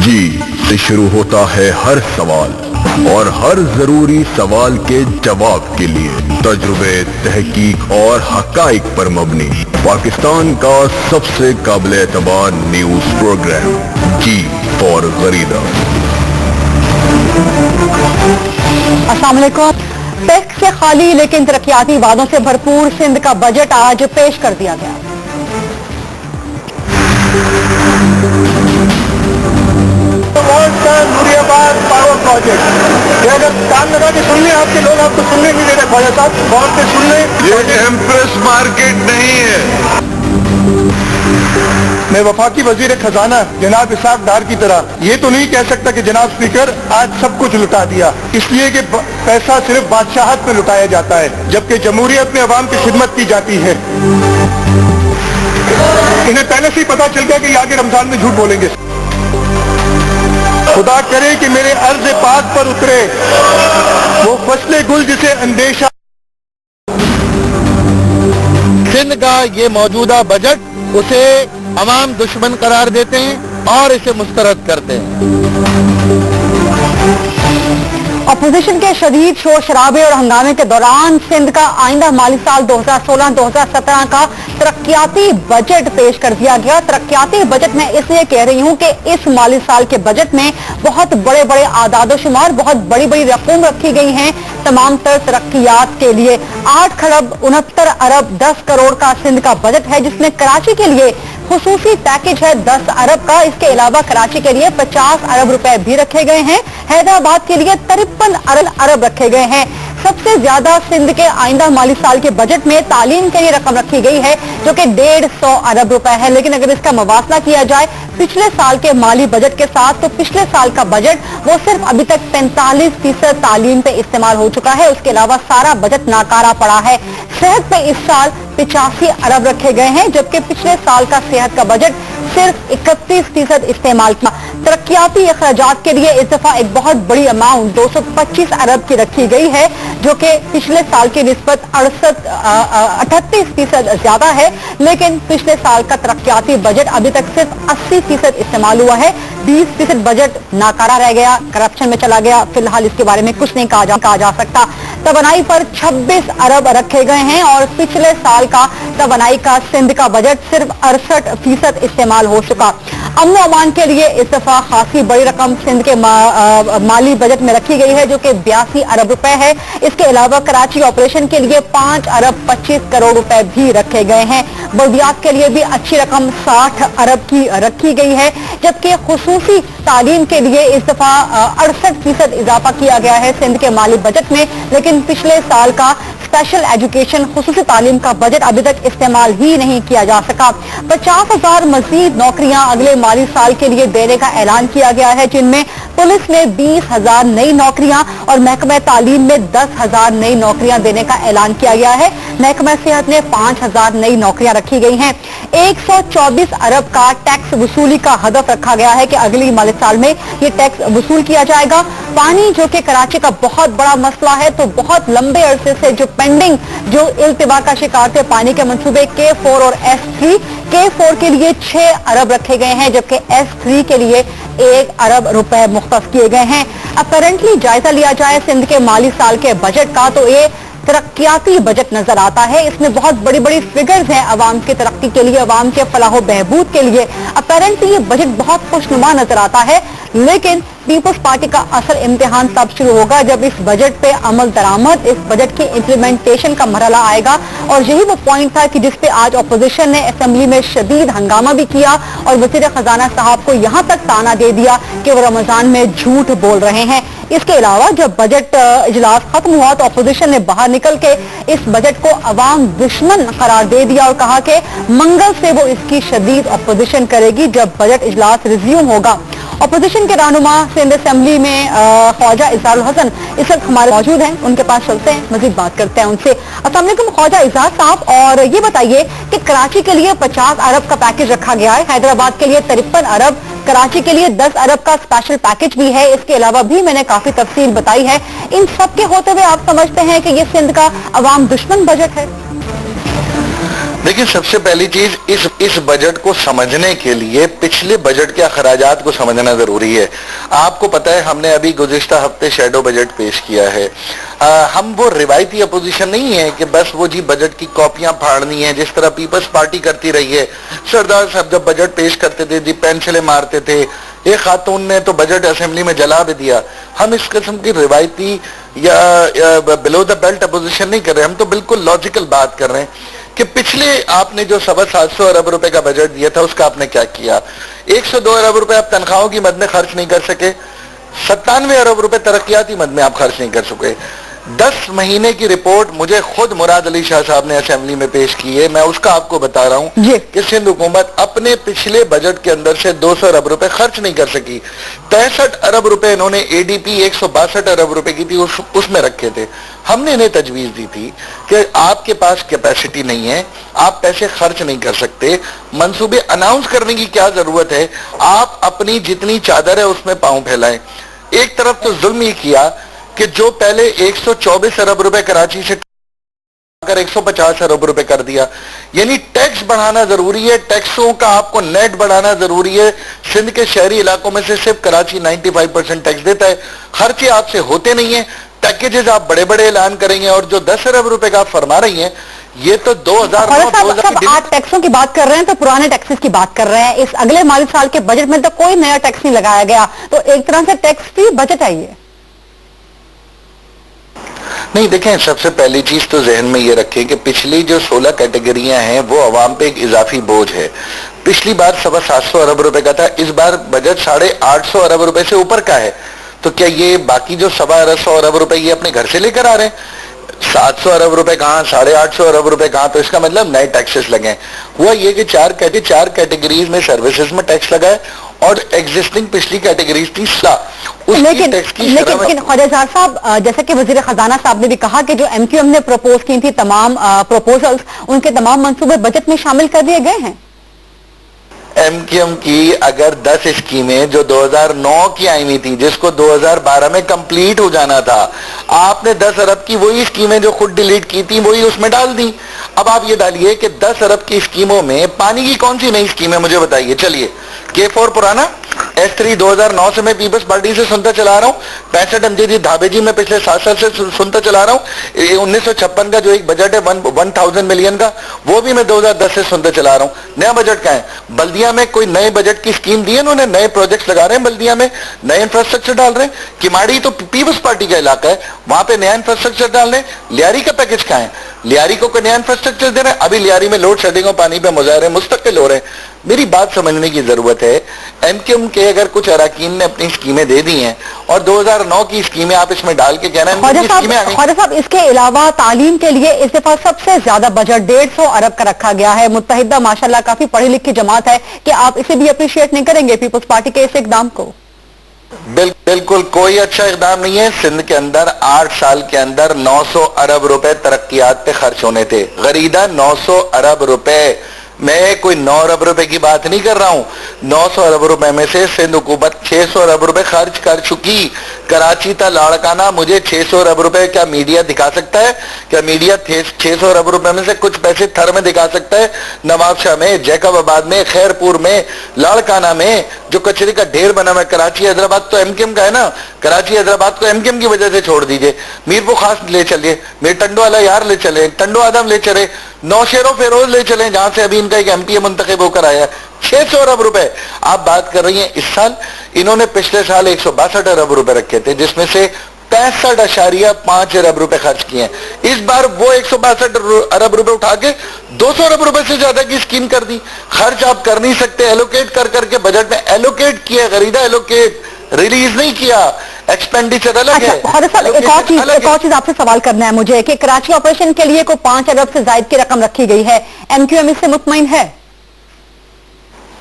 जी से शुरू होता है हर सवाल, और हर जरूरी सवाल के जवाब के लिए तजुर्बे, तहकीक और हकाइक पर मबनी पाकिस्तान का सबसे काबिल एतबार न्यूज प्रोग्राम जी फॉर गरीदा। अस्सलाम वालेकुम। टैक्स से खाली लेकिन तरक्याती वादों से भरपूर सिंध का बजट आज पेश कर दिया गया। नूरियाबाद पावर प्रोजेक्ट ये अगर कान लगा के सुन लें आपके लोग, आपको सुनने नहीं दे रहे ख्वाजा साहब, गौर से सुन लें। ये एम्प्रेस मार्केट नहीं है। मैं वफाकी वजीर खजाना जनाब इसाक डार की तरह ये तो नहीं कह सकता कि जनाब स्पीकर आज सब कुछ लुटा दिया, इसलिए कि पैसा सिर्फ बादशाहत में लुटाया जाता है, जबकि जमहूरियत में अवाम की खिदमत की जाती है। इन्हें पहले से ही पता चल गया कि आगे रमजान में झूठ बोलेंगे। खुदा करे कि मेरे अर्ज पाक पर उतरे वो फसले गुल जिसे अंदेशा। सिंध का ये मौजूदा बजट उसे अवाम दुश्मन करार देते हैं और इसे मुस्तरद करते हैं। अपोजिशन के शदीद शोर शराबे और हंगामे के दौरान सिंध का आइंदा माली साल 2016-2017 का तरक्याती बजट पेश कर दिया गया। तरक्याती बजट में इसलिए कह रही हूं कि इस माली साल के बजट में बहुत बड़े बड़े आदादो शुमार, बहुत बड़ी बड़ी रकूम रखी गई हैं तमाम तर तरक्कियात के लिए। 8 खरब 69 अरब 10 करोड़ का सिंध का बजट है, जिसमें कराची के लिए खुसूसी पैकेज है 10 अरब का। इसके अलावा कराची के लिए 50 अरब रुपए भी रखे गए हैं। हैदराबाद के लिए 53 अरब रखे गए हैं। सबसे ज्यादा सिंध के आइंदा माली साल के बजट में तालीम के लिए रकम रखी गई है, जो कि 150 अरब रुपए है। लेकिन अगर इसका मुवासला किया जाए पिछले साल के माली बजट के साथ, तो पिछले साल का बजट वो सिर्फ अभी तक 45% तालीम पे इस्तेमाल हो चुका है। उसके अलावा सारा बजट नाकारा पड़ा है। सेहत पे इस साल 85 अरब रखे गए हैं, जबकि पिछले साल का सेहत का बजट सिर्फ 31% इस्तेमाल किया। तरक्याती अखराजात के लिए इस दफा एक बहुत बड़ी अमाउंट 225 अरब की रखी गई है, जो कि पिछले साल की निस्बत 38% ज्यादा है। लेकिन पिछले साल का तरक्याती बजट अभी तक सिर्फ 80% इस्तेमाल हुआ है। 20% बजट नाकारा रह गया, करप्शन में चला गया। फिलहाल इसके बारे में कुछ नहीं कहा जा सकता। तवानाई पर 26 अरब रखे गए हैं और पिछले साल का तवानाई का सिंध का बजट सिर्फ 68% इस्तेमाल हो चुका। अमन अमान के लिए इस दफा खासी बड़ी रकम सिंध के माली बजट में रखी गई है, जो कि 82 अरब रुपए है। इसके अलावा कराची ऑपरेशन के लिए 5 अरब 25 करोड़ रुपए भी रखे गए हैं। बल्दियात के लिए भी अच्छी रकम 60 अरब की रखी गई है, जबकि खुसूसी तालीम के लिए इस दफा 68% इजाफा किया गया है सिंध के माली बजट में। लेकिन पिछले साल का स्पेशल एजुकेशन खुसूसी तालीम का बजट अभी तक इस्तेमाल ही नहीं किया जा सका। 50,000 मजीद नौकरियां अगले माली साल के लिए देने का ऐलान किया गया है, जिनमें पुलिस में 20,000 नई नौकरियां और महकमा तालीम में 10,000 नई नौकरियां देने का ऐलान किया गया है। महकमा सेहत में 5,000 नई नौकरियां रखी गई हैं। 124 अरब का टैक्स वसूली का हदफ रखा गया है कि अगली माली साल में ये टैक्स वसूल किया जाएगा। पानी, जो कि कराची का बहुत बड़ा मसला है, तो बहुत लंबे अरसे से जो पेंडिंग जो इल्तिवा का शिकार थे पानी के मंसूबे K4 और S3, K4 के लिए 6 अरब रखे गए हैं, जबकि S3 के लिए 1 अरब रुपए मुख्तस किए गए हैं। अपरेंटली जायजा लिया जाए सिंध के माली साल के बजट का, तो ये तरक्याती बजट नजर आता है। इसमें बहुत बड़ी बड़ी फिगर्स हैं अवाम की तरक्की के लिए, अवाम के फलाह बहबूद के लिए। अपरेंटली ये बजट बहुत खुशनुमा नजर आता है, लेकिन पीपल्स पार्टी का असल इम्तिहान तब शुरू होगा जब इस बजट पे अमल दरामद, इस बजट की इम्प्लीमेंटेशन का मरहला आएगा। और यही वो पॉइंट था कि जिसपे आज अपोजिशन ने असेंबली में शदीद हंगामा भी किया और वजीर खजाना साहब को यहाँ तक ताना दे दिया कि वो रमजान में झूठ बोल रहे हैं। इसके अलावा जब बजट इजलास खत्म हुआ तो अपोजिशन ने बाहर निकल के इस बजट को अवाम दुश्मन करार दे दिया और कहा कि मंगल से वो इसकी शदीद अपोजिशन करेगी जब बजट इजलास रिज्यूम होगा। अपोजिशन के रहनुमा सिंध असेंबली में ख्वाजा इजहारुल हसन इस वक्त हमारे मौजूद हैं, उनके पास चलते हैं, मजीद बात करते हैं उनसे। अस्सलाम वालेकुम ख्वाजा इजहार साहब, और ये बताइए कि कराची के लिए 50 अरब का पैकेज रखा गया है, हैदराबाद के लिए 53 अरब, कराची के लिए 10 अरब का स्पेशल पैकेज भी है, इसके अलावा भी मैंने काफी तफसील बताई है। इन सब के होते हुए आप समझते हैं कि ये सिंध का अवाम दुश्मन बजट है? देखिए, सबसे पहली चीज इस बजट को समझने के लिए पिछले बजट के अखराजात को समझना जरूरी है। आपको पता है हमने अभी गुज़िश्ता हफ्ते शैडो बजट पेश किया है। हम वो रिवायती अपोजिशन नहीं है कि बस वो जी बजट की कॉपियां फाड़नी है जिस तरह पीपल्स पार्टी करती रही है। सरदार साहब जब बजट पेश करते थे जी पेंसिलें मारते थे, एक खातून ने तो बजट असेंबली में जला भी दिया। हम इस किस्म की रिवायती या बिलो द बेल्ट अपोजिशन नहीं कर रहे, हम तो बिल्कुल लॉजिकल बात कर रहे हैं कि पिछले आपने जो 750 अरब रुपए का बजट दिया था उसका आपने क्या किया। 102 अरब रुपए आप तनख्वाहों की मद में खर्च नहीं कर सके, 97 अरब रुपए तरक्याती मद में आप खर्च नहीं कर सके। 10 महीने की रिपोर्ट मुझे खुद मुराद अली शाह साहब ने असेंबली में पेश की है, मैं उसका आपको बता रहा हूं कि सिंध हुकूमत अपने पिछले बजट के अंदर से 200 अरब रुपए खर्च नहीं कर सकी। 63 अरब रुपए इन्होंने एडीपी 162 अरब रुपए की थी उसमें रखे थे। हमने इन्हें तजवीज दी थी कि आपके पास कैपेसिटी नहीं है, आप पैसे खर्च नहीं कर सकते, मंसूबे अनाउंस करने की क्या जरूरत है, आप अपनी जितनी चादर है उसमें पांव फैलाएं। एक तरफ तो जुल्म ये किया कि जो पहले 124 अरब रुपए कराची से कर 150 अरब रुपए कर दिया, यानी टैक्स बढ़ाना जरूरी है, टैक्सों का आपको नेट बढ़ाना जरूरी है। सिंध के शहरी इलाकों में से सिर्फ कराची 95% टैक्स देता है, खर्चे आपसे होते नहीं है, पैकेजेस आप बड़े बड़े ऐलान करेंगे और जो 10 अरब रुपए का आप फरमा रही हैं ये तो 2009 आप टैक्सों की बात कर रहे हैं तो पुराने टैक्सेस की बात कर रहे हैं। इस अगले माली साल के बजट में तो कोई नया टैक्स नहीं लगाया गया, तो एक तरह से टैक्स फ्री बजट है ये। नहीं, देखें, सबसे पहली चीज तो जहन में ये रखें कि पिछली जो 16 कैटेगरियां हैं वो अवाम पे एक इजाफी बोझ है। पिछली बार 750 अरब रुपए का था, इस बार बजट 850 अरब रुपए से ऊपर का है। तो क्या ये बाकी जो 125 अरब रुपए ये अपने घर से लेकर आ रहे हैं? 700 अरब रुपए कहाँ, 850 अरब रुपए कहाँ? तो इसका मतलब नए टैक्सेस लगे। हुआ ये कि चार कैटेगरीज में सर्विसेज में टैक्स लगा है और एग्जिस्टिंग पिछली कैटेगरीज थी लेकिन ख्वाजा साहब, जैसे कि वजीर खजाना साहब ने भी कहा कि जो एमक्यूएम ने प्रपोज की थी तमाम प्रपोजल्स, उनके तमाम मंसूबे बजट में शामिल कर दिए गए हैं। एमक्यूएम की अगर 10 स्कीमें जो 2009 की आई हुई थी जिसको 2012 में कंप्लीट हो जाना था, आपने 10 अरब की वही स्कीमें जो खुद डिलीट की थी वही उसमें डाल दी। अब आप ये डालिए कि 10 अरब की स्कीमों में पानी की कौन सी नई स्कीम है मुझे बताइए। चलिए, K4 पुराना, S3 2009 से मैं पीपल्स पार्टी से सुनता चला रहा हूँ, 65 MJD धाबे जी मैं पिछले 7 साल से सुनता चला रहा हूँ, 1956 का जो एक बजट है 1000 मिलियन का वो भी मैं 2010 से सुनता चला रहा हूँ। नया बजट का है, बल्दिया में कोई नए बजट की स्कीम दी है उन्होंने, नए प्रोजेक्ट्स लगा रहे हैं बल्दिया में, नए इंफ्रास्ट्रक्चर डाल रहे हैं। किमाड़ी तो पीपल्स पार्टी का इलाका है, वहां पे नया इंफ्रास्ट्रक्चर डाल रहे हैं। लियारी का पैकेज कहाँ है? लियारी को कोई नया इंफ्रास्ट्रक्चर दे रहे हैं? अभी लियारी में लोड शेडिंग और पानी पे मुजाहरे मुस्तकिल हो रहे हैं। मेरी बात समझने की जरूरत है। एमक्यूएम के अगर कुछ अरकान ने अपनी स्कीमें दे दी हैं और 2009 की स्कीमें आप इसमें डाल के कहना है ख्वाजा साहब, इसके अलावा तालीम के लिए इस दफा सबसे ज्यादा बजट 150 अरब का रखा गया है। मुत्तहिदा माशाल्लाह काफी पढ़ी लिखी जमात है कि आप इसे भी अप्रिशिएट नहीं करेंगे पीपल्स पार्टी के इस इकदाम को? बिल्कुल कोई अच्छा इकदाम नहीं है। सिंध के अंदर 8 साल के अंदर 900 अरब रुपए तरक्कियात पे खर्च होने थे। गरीदा 900 अरब रुपए, मैं कोई 9 अरब रुपए की बात नहीं कर रहा हूं। 900 अरब रुपए में से सिंध हुकूमत 600 अरब रुपए खर्च कर चुकी। कराची था लाड़काना, मुझे 600 अरब रुपए क्या मीडिया दिखा सकता है? क्या मीडिया 600 अरब रुपए में से कुछ पैसे थर में दिखा सकता है? नवाबशाह में, जैकबाबाद में, खैरपुर में, लाड़काना में जो कचरे का ढेर बना हुआ है। कराची हैदराबाद तो एमक्यूएम का है ना, कराची हैदराबाद को एमक्यूएम की वजह से छोड़ दीजिए। मीरपुर खास ले चलिए, मेरे टंडो वाला यार ले चले, टंडो आदम ले चले, नौशेरो फेरोज ले चले जहां से अभी इनका एक एमपीए मुंतखब होकर आया। 600 अरब रुपए आप बात कर रही हैं। इस साल इन्होंने पिछले साल 162 अरब रुपए रखे थे जिसमें से 65.5 अरब रुपए खर्च किए हैं। इस बार वो 162 अरब रुपए उठा के 200 अरब रुपए से ज्यादा की स्कीम कर दी। खर्च आप कर नहीं सकते, एलोकेट कर करके बजट में एलोकेट किया, खरीदा एलोकेट, रिलीज नहीं किया। एक्सपेंडिचर अलग है। एक और चीज आपसे सवाल करना है मुझे कि कराची ऑपरेशन के लिए कोई 5 अरब से ज्यादा की रकम रखी गई है, एमक्यूएम इससे मुतमईन है?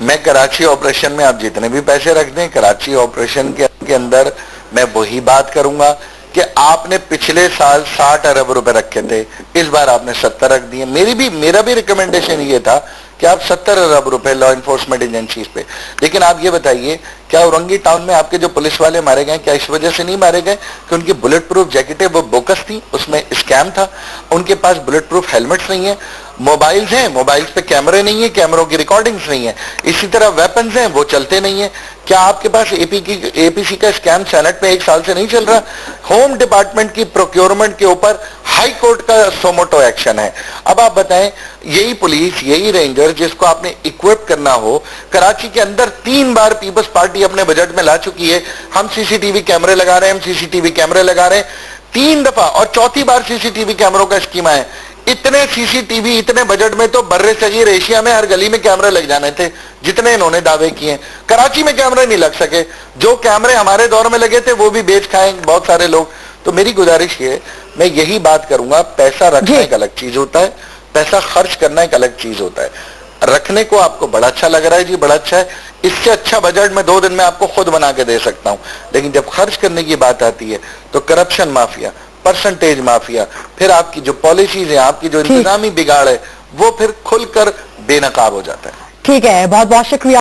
मैं कराची ऑपरेशन में आप जितने भी पैसे रख दें, कराची ऑपरेशन के अंदर मैं वही बात करूंगा कि आपने पिछले साल 60 अरब रुपए रखे थे, इस बार आपने 70 रख दिए। मेरा भी रिकमेंडेशन ये था कि आप 70 अरब रुपए लॉ इन्फोर्समेंट एजेंसीज पे। लेकिन आप ये बताइए, क्या औरंगी टाउन में आपके जो पुलिस वाले मारे गए क्या इस वजह से नहीं मारे गए कि उनकी बुलेट प्रूफ जैकेटें वो बोकस थी, उसमें स्कैम था, उनके पास बुलेट प्रूफ हेलमेट्स नहीं है? موبائلز ہیں, موبائلز پہ کیمرے نہیں ہیں, کیمروں کی ریکارڈنگز نہیں ہیں. اسی طرح ویپنز ہیں, وہ چلتے نہیں ہیں. کیا آپ کے پاس اے پی سی کا اسکیم سینٹ میں 1 سال سے نہیں چل رہا؟ ہوم ڈپارٹمنٹ کی پروکیورمنٹ کے اوپر ہائی کورٹ کا سوموٹو ایکشن ہے. اب آپ بتائیں, یہی پولیس, یہی رینجر جس کو آپ نے اکوپ کرنا ہو, کراچی کے اندر 3 بار پیپلز پارٹی اپنے بجٹ میں لا چکی ہے, ہم سی سی ٹی وی کیمرے لگا رہے ہیں, ہم سی سی ٹی وی کیمرے لگا رہے ہیں 3 دفعہ, اور 4تھی بار سی سی ٹی وی کیمروں کا اسکیم ہے. اتنے سی سی ٹی وی اتنے بجٹ میں تو برے صغیر ایشیا میں ہر گلی میں کیمرے لگ جانے تھے, جتنے انہوں نے دعوے کیے ہیں. کراچی میں کیمرے نہیں لگ سکے. جو کیمرے ہمارے دور میں لگے تھے وہ بھی بیچ کھائیں بہت سارے لوگ. تو میری گزارش یہ ہے, میں یہی بات کروں گا, پیسہ رکھنا ایک الگ چیز ہوتا ہے, پیسہ خرچ کرنا ایک الگ چیز ہوتا ہے. رکھنے کو آپ کو بڑا اچھا لگ رہا ہے جی, بڑا اچھا ہے, اس سے اچھا بجٹ میں 2 دن میں آپ کو خود بنا کے دے سکتا ہوں. لیکن جب خرچ کرنے کی بات آتی ہے تو کرپشن مافیا, پرسنٹیج مافیا, پھر آپ کی جو پالیسیز ہیں, آپ کی جو انتظامی بگاڑ ہے, وہ پھر کھل کر بے نقاب ہو جاتا ہے. ٹھیک ہے, بہت بہت شکریہ.